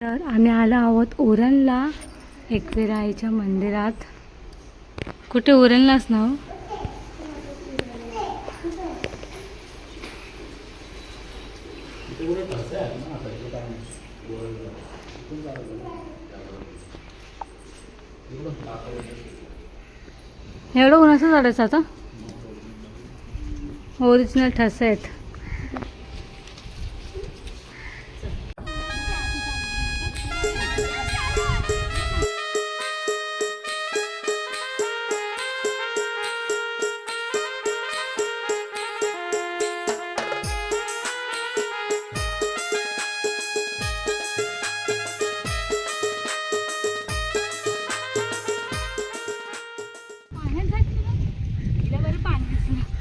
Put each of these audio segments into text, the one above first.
तर आम्ही आलो आहोत उरणला एकविराईच्या मंदिरात. कुठे उरणलाच ना हो? एवढं उन्हाचं झाडायचं आता. ओरिजिनल ठसे आहेत.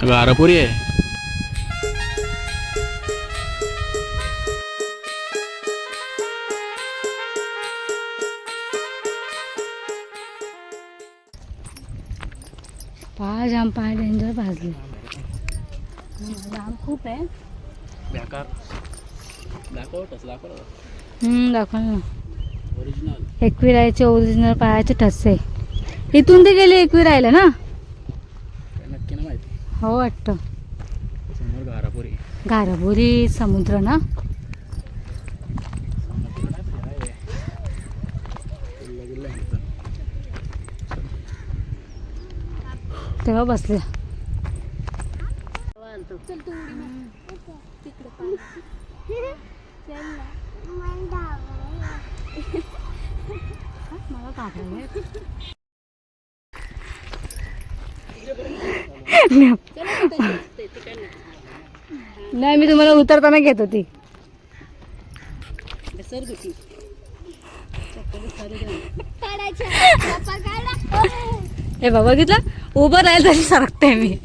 गारापुरी आहे. जाम पाय डेंजर भाजले. जाम खूप आहे. दाखव ना. एकविराईचे ओरिजिनल पायाचे ठसे. इथून ते गेले एकविराईला ना? नक्की ना माहिती. हो वाटतं. समोर गारापुरी. गारापुरी समुद्र ना? तेव्हा बसले. नाही, मी तुम्हाला उतरताना घेत होती. हे बघ, बघितलं उभं राहील तशी सरकते मी.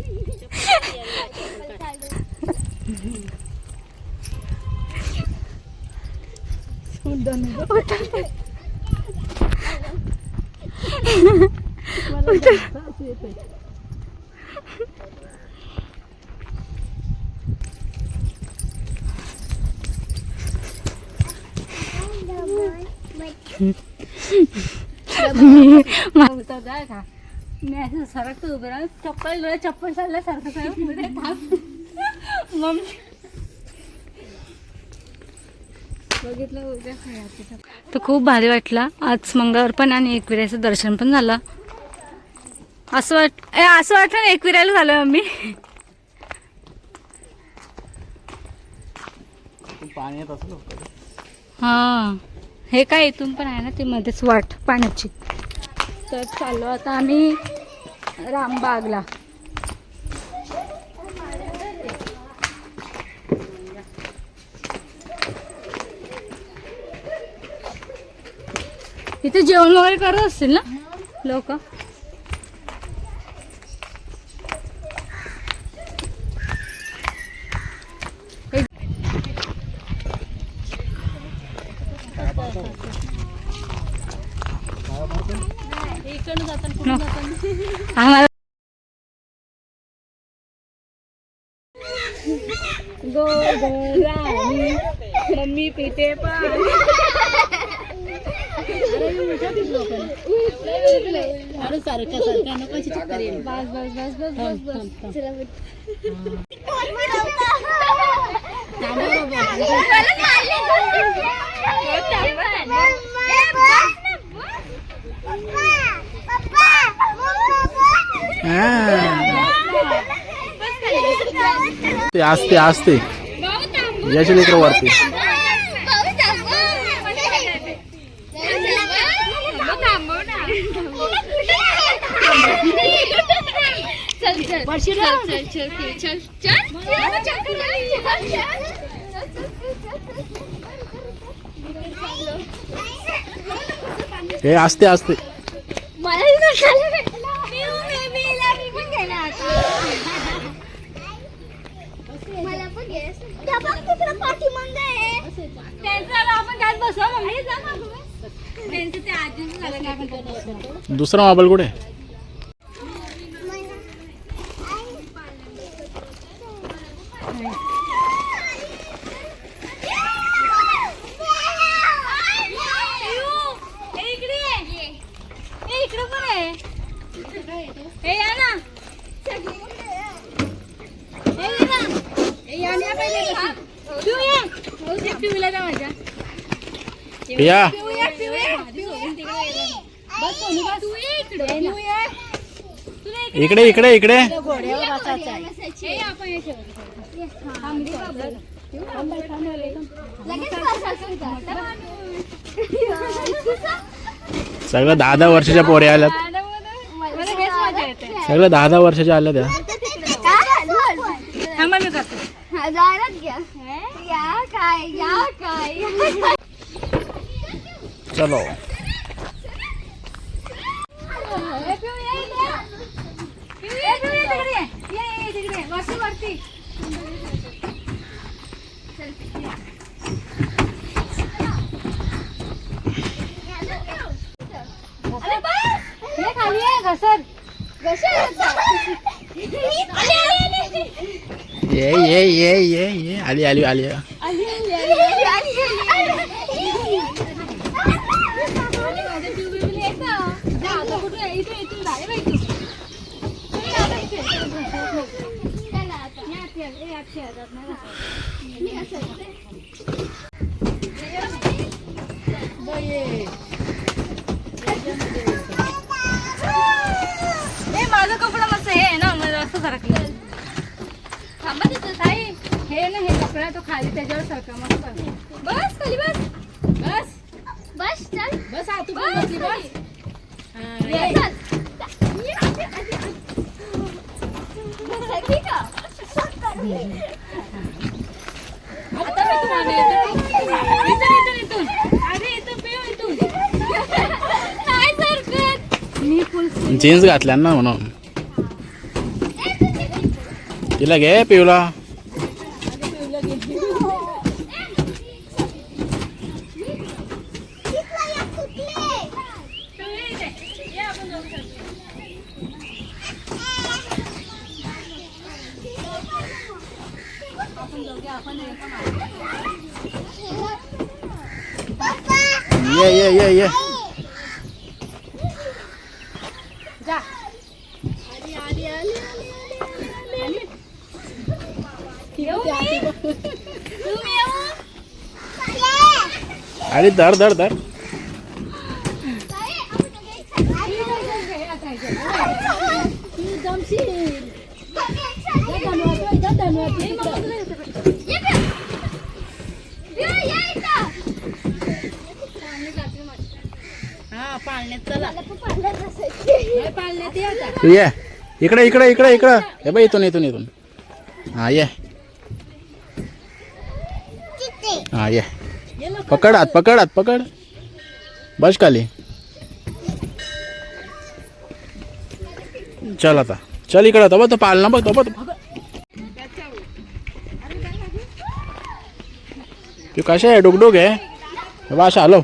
मी असं सरकतो उभं राहून चप्पल चालल्यासारखं मम्मी बघितलं. तर खूप भारी वाटला आज. मंगळवार पण आणि एकविराईचं दर्शन पण झालं. असं वाटलं ना एकविराईला झालं मम्मी. हां, हे काय इथून पण आहे ना, ती मध्येच वाट पाण्याची. तर चाललो आता आम्ही रामबागला. इथे जेवण वगैरे करत असतील ना लोक? आम्हाला मी पिते ते असते याच्या लेकर वरती. हे असते दुसरा मोबाईल कुठे? पिया इकडे इकडे इकडे सगळं 10-10 वर्षाच्या पोरी आल्यात सगळं 10-10 वर्षाच्या आल्या त्या चलो ये आली आली आली माझा कपडा मस्त हे ना मला असं सरकलं थांबा तिथं ताई हे ना हे कपडा तो खाली त्याच्यावर सरका मस्त बस खाली बस बस बस चल बस तू बसली बस जीन्स घातल्या ना म्हणून तिला घे पिवला ये अरे धर धर धर तू ये इकडे इकडे इकडे इकडे हे बाई इथून इथून इथून हा ये हा ये पकड हात पकड बस खाली चल आता चल इकडे तो पाळणा बघ तो तू कशा आहे डुकडुक आहे बाशा हॅलो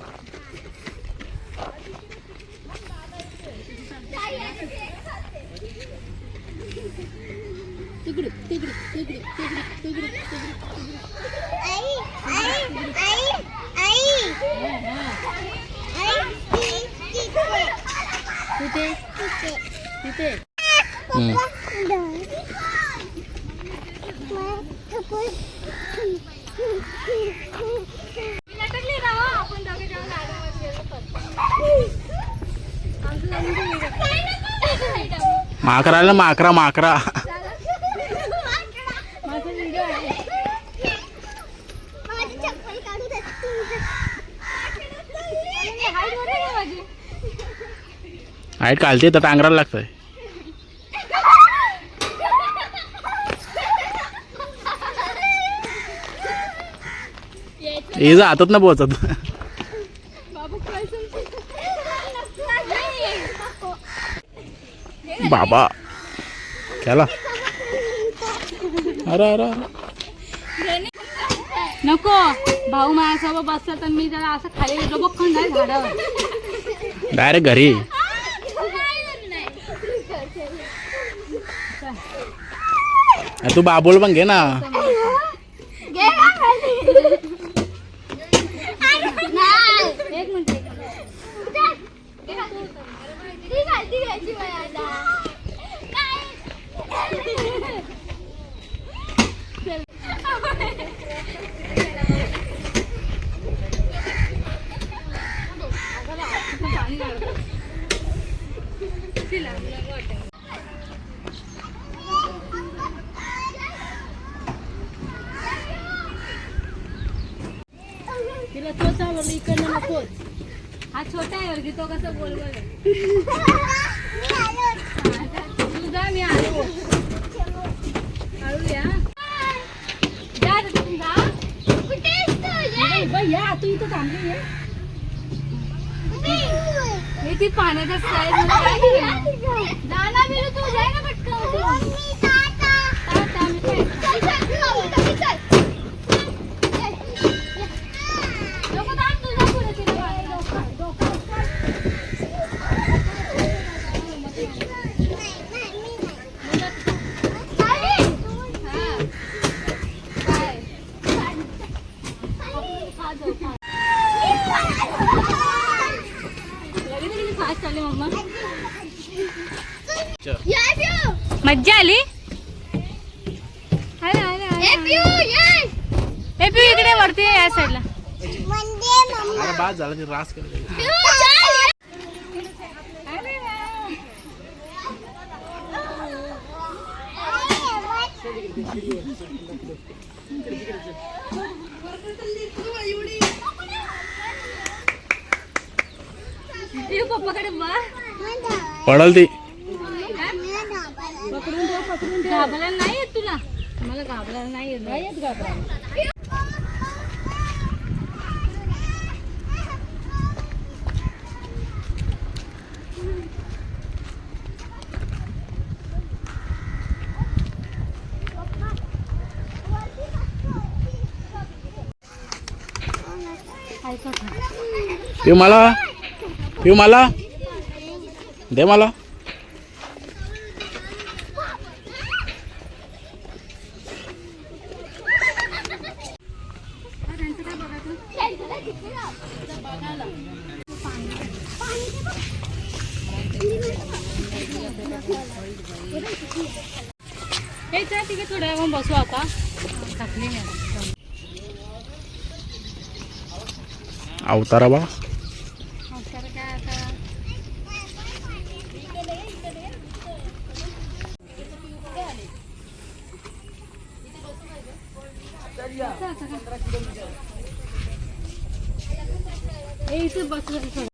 माकरा माकरा माकरा हाईट काढते तर टांगराला लागतंय हिचा हातात ना पोहोचत बाबा केला अरे अरे नको भाऊ माझ्यासोबत बसला तर मी जरा असं खाली गेलो बघून जाईल झाडावर डायरेक्ट घरी तू बाबूल पण घे ना एक मिनिट तोच. हा छोटा आहे वर्गी, तो कसं बोल बोल. तुझा मी आलो. हळू या. जा तिथून जा. बाई या तू इथं थांबली आहे. हे ती पाण्याचा साईज मला काय करायचं? जा ना बिरू तू, जाय ना पटकन. टाटा, मी काय? नको थांब, तुझ्या पुढे तिथे फास्ट आले मम्मा. मज्जा आली. ए पिऊ इकडे वरती या साईडला. अरे बाद झाला ते रास केलं. पप्पाकडे पडल ती. घाबरायला नाही येत तुला. मला घाबरायला नाही येत. नाही येत घाबरायला. पिऊ मला, पिऊ मला दे मला. हे चल तिकडे थोड्या वेळ बसू आता. थकली नाही. अवतारा बा. तर काय आता इथे बसलं.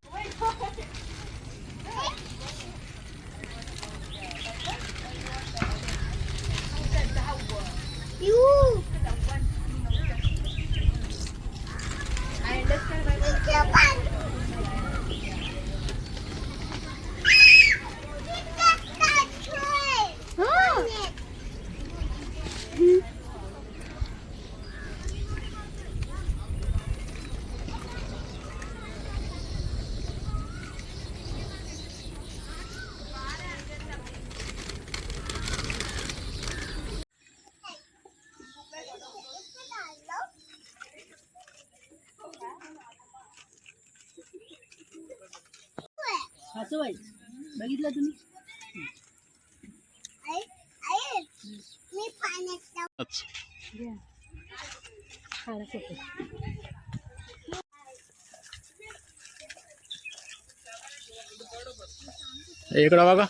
बघितलं तुम्ही. इकडं बघा.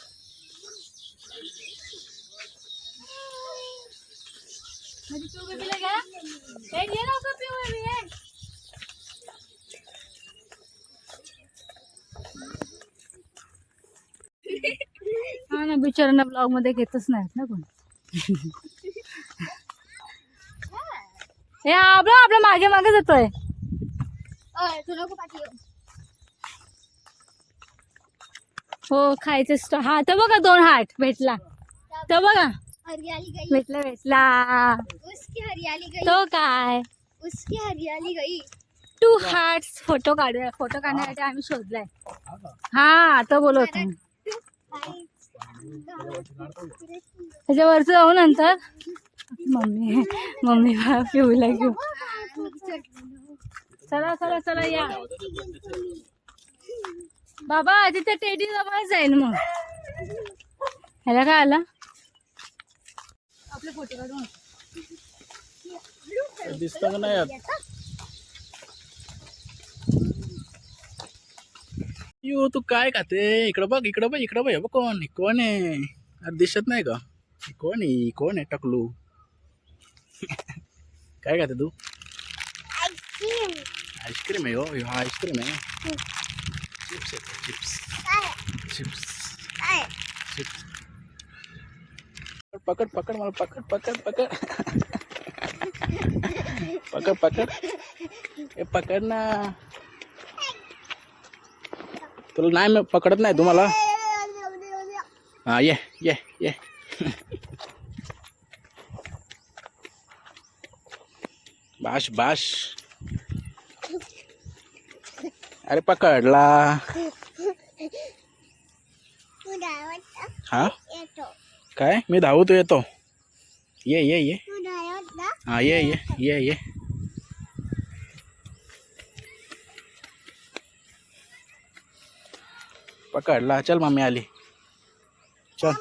हा ना, बिचारांना ब्लॉग मध्ये घेतच नाहीत ना कोण. हे आपल्या मागे मागे जातोय. हो खायचं. हा तर बघा 2 हार्ट भेटला. तर बघा भेटला भेटला. तो काय उसकी हरियाली गई. 2 हार्ट्स. फोटो काढण्यासाठी आम्ही शोधलाय. हा तो बोलवत त्याच्यावरच जाऊ नंतर. मम्मी पिऊला घेऊ. चला चला चला या बाबा. तिथे टेडी जवळ जाईल. मग ह्याला काय आला. आपले फोटो काढून दिसत का नाही. यो तू काय खाते. इकडं बघ इकडं बघ इकडं बघ. बघ कोण कोण आहे. अरे दिसत नाही का. कोण आहे टकलू. काय खाते तू. आईस्क्रीम आहे हो हा आईस्क्रीम आहे चिप्स आहे चिप्स चिप्स चिप्स पकड पकड मला पकड पकड पकड पकड पकड हे पकड ना तुला नाही मी पकडत नाही तुम्हाला हा ये ये ये बाश बाश अरे पकडला हा काय मी धावू तू येतो ये ये ये हा ये ये ये ये पकडला चल मम्मी आली चल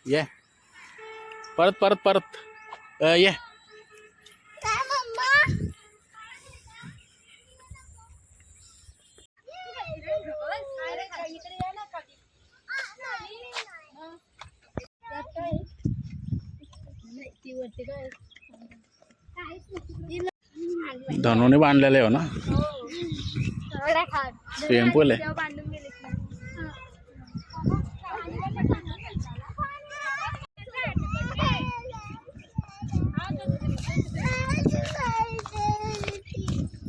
ये परत परत परत ये धनुने बांधलेलं आहे हो ना स्विमिंग पूल आहे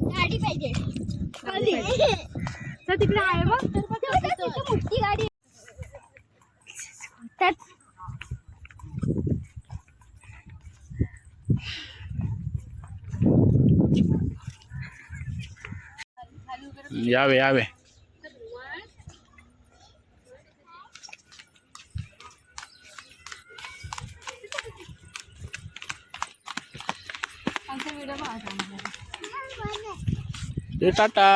गाडी पाहिजे तिकडे आहे मग मोठी गाडी यावे यावे आमचा व्हिडिओ पाहता टाटा